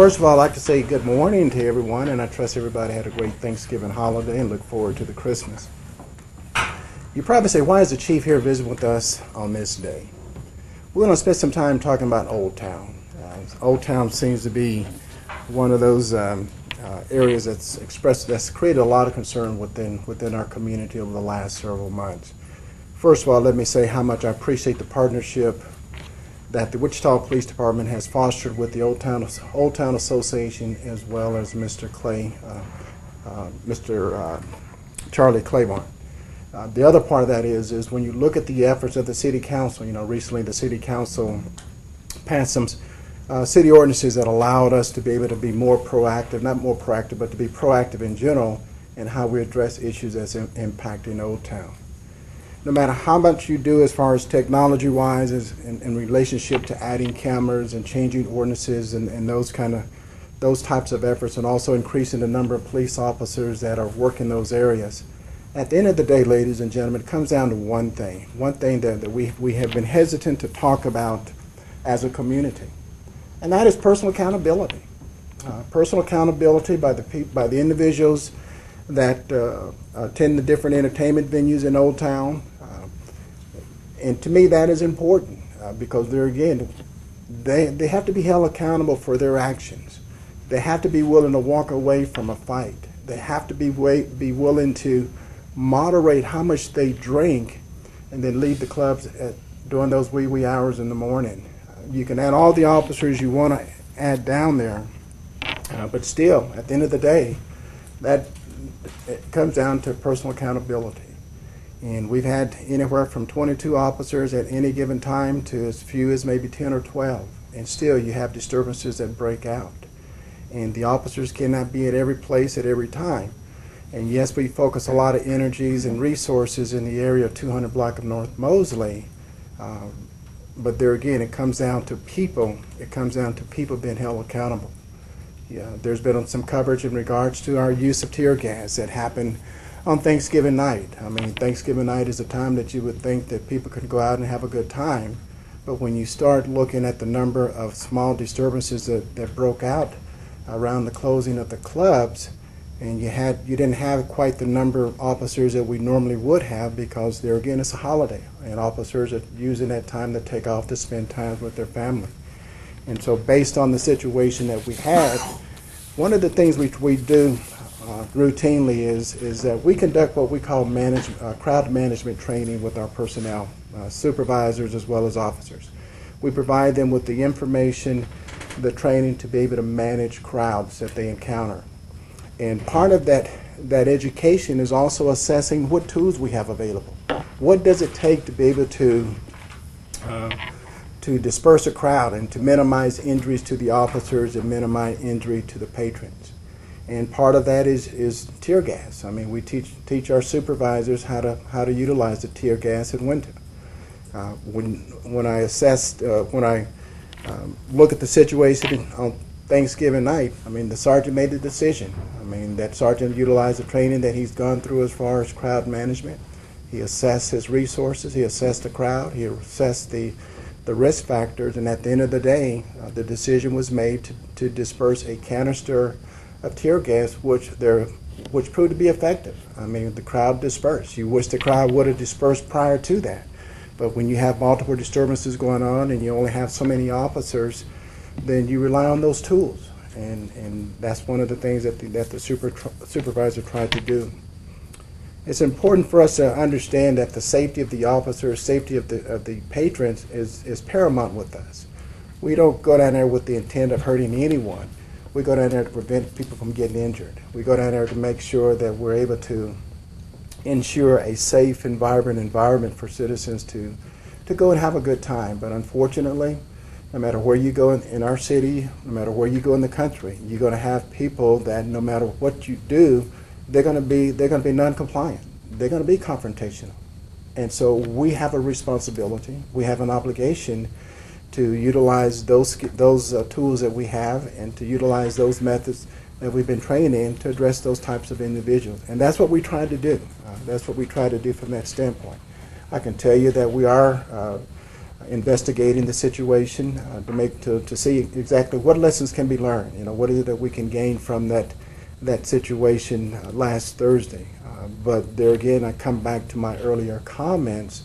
First of all, I'd like to say good morning to everyone, and I trust everybody had a great Thanksgiving holiday and look forward to the Christmas. You probably say, why is the chief here visiting with us on this day? We're going to spend some time talking about Old Town. Old Town seems to be one of those areas that's created a lot of concern within our community over the last several months. First of all, let me say how much I appreciate the partnership that the Wichita Police Department has fostered with the Old Town Association, as well as Mr. Charlie Claiborne. The other part of that is when you look at the efforts of the City Council. Recently the City Council passed some city ordinances that allowed us to be able to be more proactive, not more proactive, but to be proactive in general in how we address issues that's impacting Old Town. No matter how much you do as far as technology-wise in relationship to adding cameras and changing ordinances and those types of efforts, and also increasing the number of police officers that are working those areas, at the end of the day, ladies and gentlemen, it comes down to one thing that we have been hesitant to talk about as a community, and that is personal accountability. Personal accountability by the individuals that attend the different entertainment venues in Old Town. And to me, that is important because they have to be held accountable for their actions. They have to be willing to walk away from a fight. They have to be willing to moderate how much they drink and then leave the clubs during those wee hours in the morning. You can add all the officers you want to add down there, but still, at the end of the day, it comes down to personal accountability. And we've had anywhere from 22 officers at any given time to as few as maybe 10 or 12. And still you have disturbances that break out. And the officers cannot be at every place at every time. And yes, we focus a lot of energies and resources in the area of 200 block of North Mosley. But there again, it comes down to people. It comes down to people being held accountable. Yeah, there's been some coverage in regards to our use of tear gas that happened on Thanksgiving night. I mean, Thanksgiving night is a time that you would think that people could go out and have a good time. But when you start looking at the number of small disturbances that broke out around the closing of the clubs, and you didn't have quite the number of officers that we normally would have, because there again, it's a holiday, and officers are using that time to take off to spend time with their family. And so based on the situation that we had, one of the things we do routinely is that we conduct what we call crowd management training with our personnel, supervisors as well as officers. We provide them with the information, the training to be able to manage crowds that they encounter. And part of that education is also assessing what tools we have available. What does it take to be able to disperse a crowd and to minimize injuries to the officers and minimize injury to the patrons? And part of that is tear gas. I mean, we teach our supervisors how to utilize the tear gas in winter. When I look at the situation on Thanksgiving night, I mean, the sergeant made the decision. I mean, that sergeant utilized the training that he's gone through as far as crowd management. He assessed his resources. He assessed the crowd. He assessed the risk factors. And at the end of the day, the decision was made to disperse a canister of tear gas, which proved to be effective. I mean, the crowd dispersed. You wish the crowd would have dispersed prior to that. But when you have multiple disturbances going on and you only have so many officers, then you rely on those tools. And that's one of the things that the supervisor tried to do. It's important for us to understand that the safety of the officers, safety of the patrons is paramount with us. We don't go down there with the intent of hurting anyone. We go down there to prevent people from getting injured. We go down there to make sure that we're able to ensure a safe and vibrant environment for citizens to go and have a good time. But unfortunately, no matter where you go in our city, no matter where you go in the country, you're going to have people that no matter what you do, they're going to be non-compliant. They're going to be confrontational. And so we have a responsibility. We have an obligation to utilize those tools that we have and to utilize those methods that we've been trained in to address those types of individuals. And that's what we try to do. That's what we try to do from that standpoint. I can tell you that we are investigating the situation to see exactly what lessons can be learned. What is it that we can gain from that situation last Thursday. But there again, I come back to my earlier comments.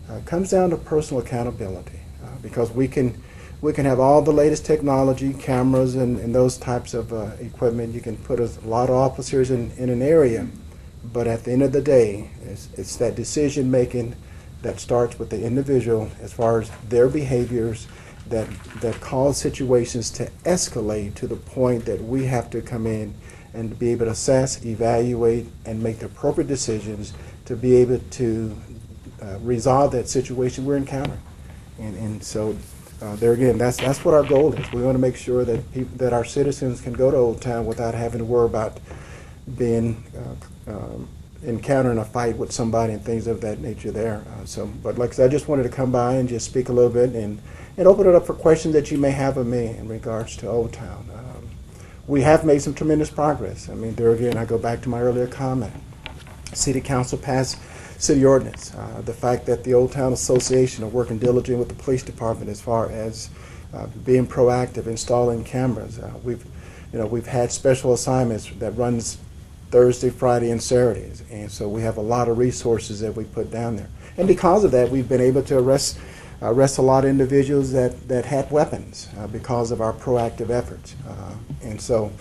It comes down to personal accountability because we can have all the latest technology, cameras, and those types of equipment. You can put a lot of officers in an area, but at the end of the day, it's that decision making that starts with the individual as far as their behaviors that cause situations to escalate to the point that we have to come in and be able to assess, evaluate, and make the appropriate decisions to be able to resolve that situation we're encountering. And so there again, that's what our goal is. We want to make sure that our citizens can go to Old Town without having to worry about being encountering a fight with somebody and things of that nature there. But like I said, I just wanted to come by and just speak a little bit and open it up for questions that you may have of me in regards to Old Town. We have made some tremendous progress. I mean, there again, I go back to my earlier comment. City Council passed city ordinance. The fact that the Old Town Association are working diligently with the police department as far as being proactive, installing cameras. We've had special assignments that runs Thursday, Friday, and Saturdays, and so we have a lot of resources that we put down there. And because of that, we've been able to arrest a lot of individuals that had weapons because of our proactive efforts. And so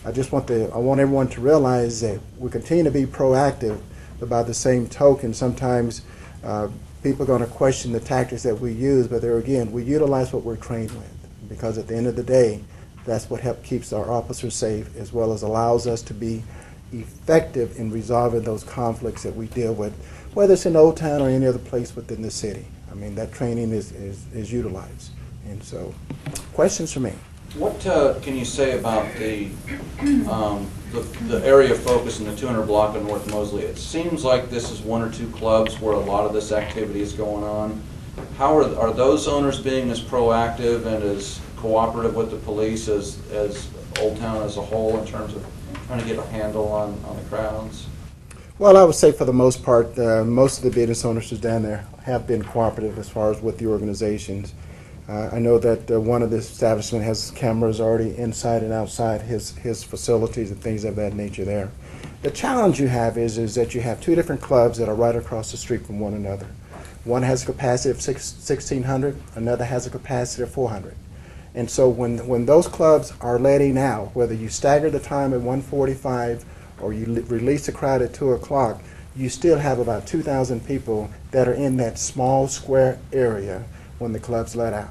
I want everyone to realize that we continue to be proactive, but by the same token, sometimes people are going to question the tactics that we use, but there again, we utilize what we're trained with, because at the end of the day, that's what keeps our officers safe, as well as allows us to be effective in resolving those conflicts that we deal with, whether it's in Old Town or any other place within the city. I mean, that training is utilized. And so, questions for me? What can you say about the area of focus in the 200 block of North Mosley? It seems like this is one or two clubs where a lot of this activity is going on. How are those owners being as proactive and as cooperative with the police as Old Town as a whole in terms of trying to get a handle on the crowds? Well, I would say for the most part, most of the business owners down there have been cooperative as far as with the organizations. I know that one of the establishment has cameras already inside and outside his facilities and things of that nature there. The challenge you have is that you have two different clubs that are right across the street from one another. One has a capacity of 1,600, another has a capacity of 400. And so when those clubs are letting out, whether you stagger the time at 1:45 or you release the crowd at 2 o'clock, you still have about 2,000 people that are in that small square area when the clubs let out.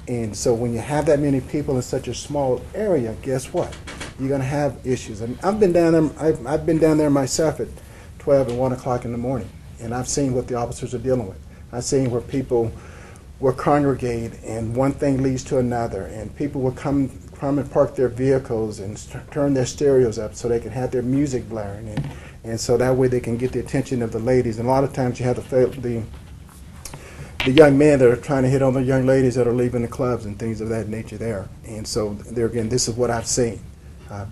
And so when you have that many people in such a small area, guess what? You're going to have issues. And I've been down there myself at 12 and 1 o'clock in the morning, and I've seen what the officers are dealing with. I've seen where people will congregate and one thing leads to another, and people will come and park their vehicles and turn their stereos up so they can have their music blaring, and so that way they can get the attention of the ladies. And a lot of times you have the young men that are trying to hit on the young ladies that are leaving the clubs and things of that nature there. And so there again, this is what I've seen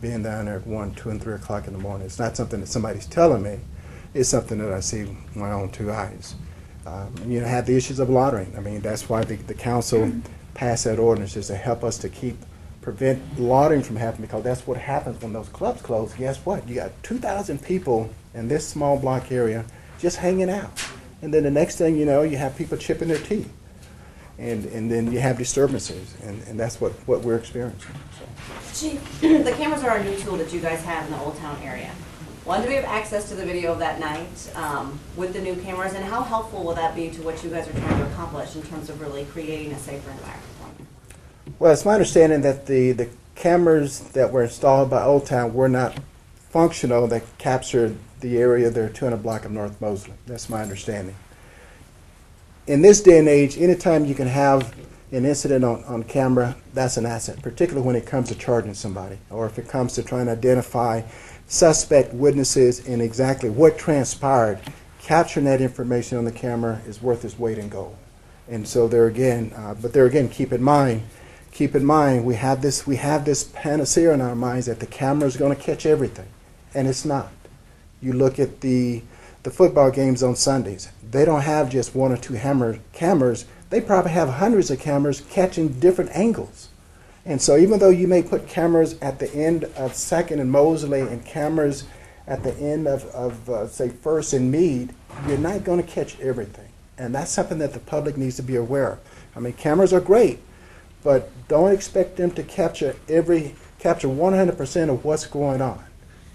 being down there at 1, 2, and 3 o'clock in the morning. It's not something that somebody's telling me. It's something that I see with my own two eyes. You have the issues of loitering. I mean, that's why the council passed that ordinance, is to help us to prevent loitering from happening, because that's what happens when those clubs close. Guess what? You got 2,000 people in this small block area just hanging out. And then the next thing you know, you have people chipping their teeth. And then you have disturbances, and that's what we're experiencing. So. Chief, the cameras are a new tool that you guys have in the Old Town area. One, do we have access to the video of that night with the new cameras, and how helpful will that be to what you guys are trying to accomplish in terms of really creating a safer environment? Well, it's my understanding that the cameras that were installed by Old Town were not functional, that captured the area there, 200 block of North Mosley. That's my understanding. In this day and age, anytime you can have an incident on camera, that's an asset, particularly when it comes to charging somebody, or if it comes to trying to identify suspect witnesses and exactly what transpired. Capturing that information on the camera is worth its weight in gold. And so there again, keep in mind, we have this panacea in our minds that the camera is going to catch everything, and it's not. You look at the football games on Sundays. They don't have just one or two cameras. they probably have hundreds of cameras catching different angles. And so even though you may put cameras at the end of Second and Mosley and cameras at the end of say, First and Meade, you're not going to catch everything. And that's something that the public needs to be aware of. I mean, cameras are great, but don't expect them to capture 100% of what's going on,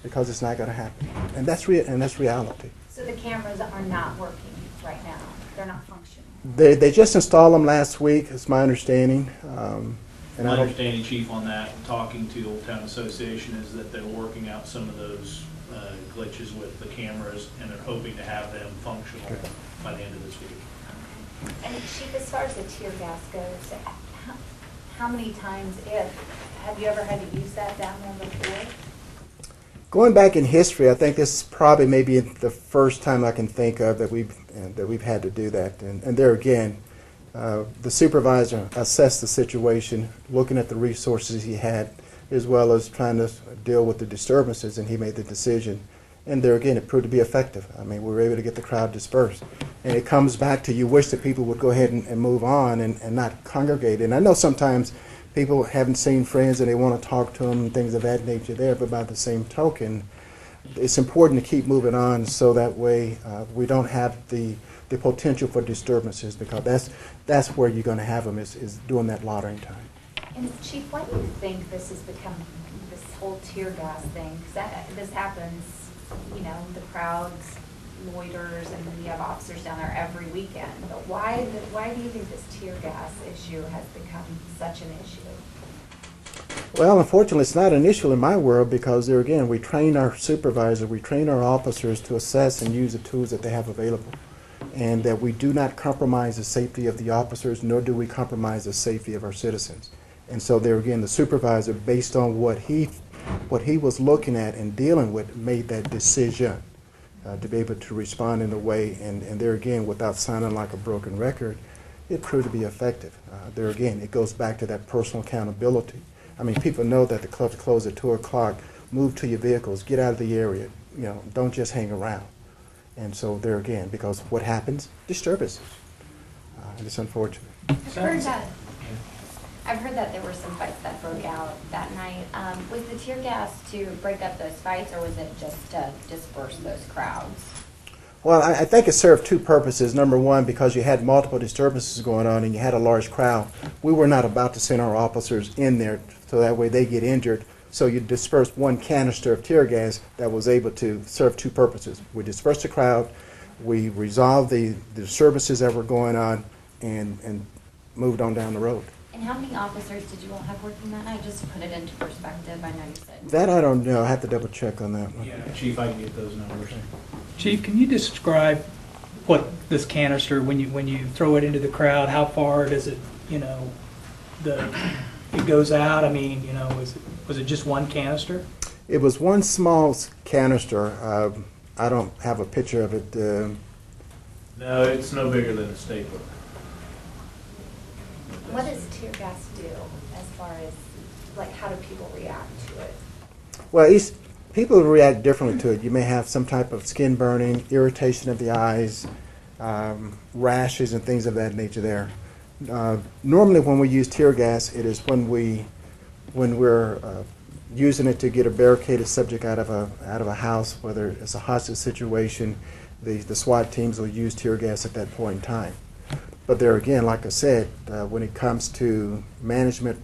because it's not going to happen. And that's reality. So the cameras are not working right now? They're not functioning? They just installed them last week, it's my understanding. My understanding, Chief, on that, talking to the Old Town Association, is that they're working out some of those glitches with the cameras, and they're hoping to have them functional by the end of this week. And Chief, as far as the tear gas goes, how many times, have you ever had to use that down there before? Going back in history, I think this is probably maybe the first time I can think of that we've had to do that. And there again, the supervisor assessed the situation, looking at the resources he had, as well as trying to deal with the disturbances, and he made the decision. And there again, it proved to be effective. I mean, we were able to get the crowd dispersed. And it comes back to, you wish that people would go ahead and move on and not congregate. And I know sometimes people haven't seen friends and they want to talk to them and things of that nature there, but by the same token, it's important to keep moving on so that way we don't have the potential for disturbances, because that's where you're going to have them, is during that loitering time. And Chief, why do you think this has become, this whole tear gas thing? Because this happens, you know, the crowds loiters, and then you have officers down there every weekend. But why do you think this tear gas issue has become such an issue? Well, unfortunately, it's not an issue in my world, because there again, we train our supervisor, we train our officers to assess and use the tools that they have available, and that we do not compromise the safety of the officers, nor do we compromise the safety of our citizens. And so there again, the supervisor, based on what he was looking at and dealing with, made that decision to be able to respond in a way, and there again, without sounding like a broken record, it proved to be effective. There again, it goes back to that personal accountability. I mean, people know that the clubs close at 2 o'clock. Move to your vehicles, get out of the area. You know, don't just hang around. And so there again, because what happens? Disturbances. And it's unfortunate. I've heard that there were some fights that broke out that night. Was the tear gas to break up those fights, or was it just to disperse those crowds? Well, I think it served two purposes. Number one, because you had multiple disturbances going on and you had a large crowd, we were not about to send our officers in there so that way they get injured. So you dispersed one canister of tear gas that was able to serve two purposes. We dispersed the crowd, we resolved the disturbances that were going on, and moved on down the road. And how many officers did you all have working that night? Just to put it into perspective, I know you said. That I don't know. I have to double check on that one. Yeah, Chief, I can get those numbers. Chief, can you describe what this canister, when you throw it into the crowd, how far does it, you know, it goes out? I mean, you know, was it just one canister? It was one small canister. I don't have a picture of it. No, it's no bigger than a stapler. What does tear gas do as far as, like, how do people react to it? Well, people react differently to it. You may have some type of skin burning, irritation of the eyes, rashes and things of that nature there. Normally when we use tear gas, it is when we're using it to get a barricaded subject out of a house, whether it's a hostage situation. The SWAT teams will use tear gas at that point in time. But there again, like I said, when it comes to management,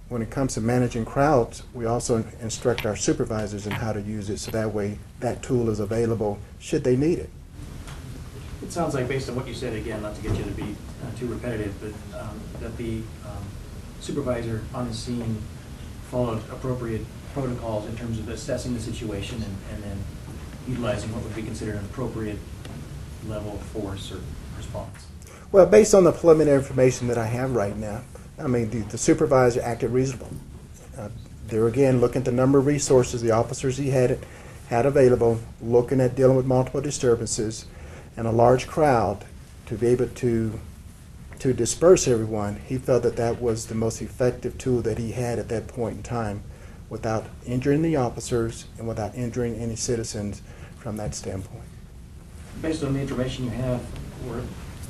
when it comes to managing crowds, we also instruct our supervisors in how to use it, so that way that tool is available should they need it. It sounds like, based on what you said, again, not to get you to be too repetitive, but that the supervisor on the scene followed appropriate protocols in terms of assessing the situation and then utilizing what would be considered an appropriate level of force or response. Well, based on the preliminary information that I have right now, I mean, the supervisor acted reasonable. There again, looking at the number of resources the officers he had available, looking at dealing with multiple disturbances and a large crowd, to be able to disperse everyone, he felt that that was the most effective tool that he had at that point in time, without injuring the officers and without injuring any citizens from that standpoint. Based on the information you have, were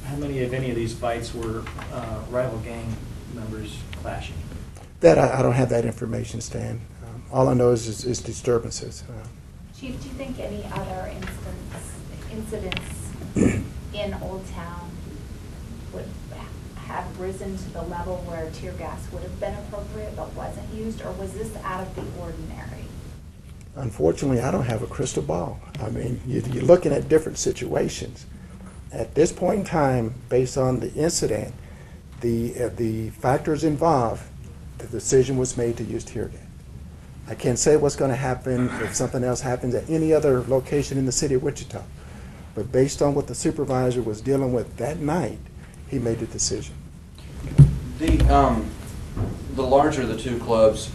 how many, if any, of these fights were rival gang members clashing? That I don't have that information, Stan. All I know is disturbances. Chief, do you think any other incidents in Old Town would have risen to the level where tear gas would have been appropriate but wasn't used, or was this out of the ordinary? Unfortunately, I don't have a crystal ball. I mean, you're looking at different situations. At this point in time, based on the incident, the factors involved, the decision was made to use tear gas. I can't say what's going to happen if something else happens at any other location in the city of Wichita. But based on what the supervisor was dealing with that night, he made the decision. The larger the two clubs,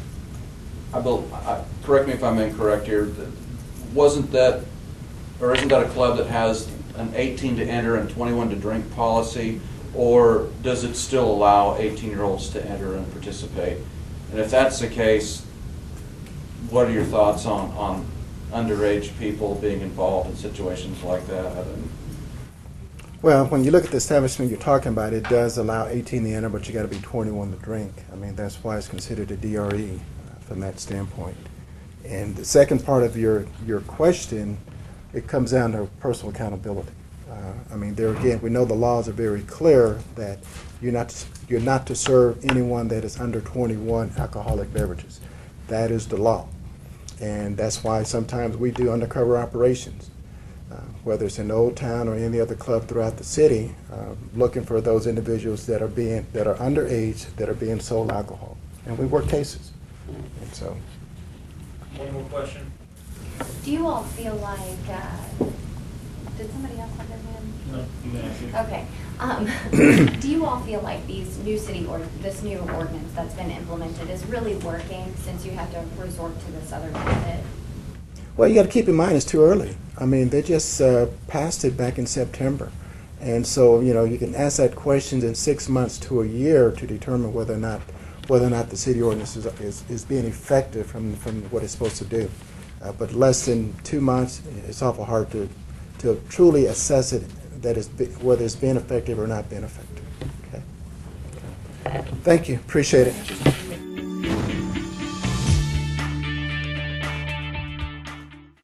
correct me if I'm incorrect here, wasn't that, or isn't that a club that has an 18 to enter and 21 to drink policy, or does it still allow 18-year-olds to enter and participate? And if that's the case, what are your thoughts on underage people being involved in situations like that? Well, when you look at the establishment you're talking about, it does allow 18 to enter, but you got to be 21 to drink. I mean, that's why it's considered a DRE from that standpoint. And the second part of your question, it comes down to personal accountability. I mean, there again, we know the laws are very clear that you're not to serve anyone that is under 21 alcoholic beverages. That is the law. And that's why sometimes we do undercover operations, whether it's in Old Town or any other club throughout the city, looking for those individuals that are underage, that are being sold alcohol. And we work cases. And so. One more question? Do you all feel like, did somebody else have their hand? No, you can ask it. Okay. Do you all feel like this new ordinance that's been implemented is really working since you have to resort to this other method? Well, you got to keep in mind it's too early. I mean, they just passed it back in September. And so, you can ask that question in 6 months to a year to determine whether or not the city ordinance is being effective from what it's supposed to do. But less than 2 months, it's awful hard to truly assess it, whether it's been effective or not been effective. Okay? Thank you. Appreciate it.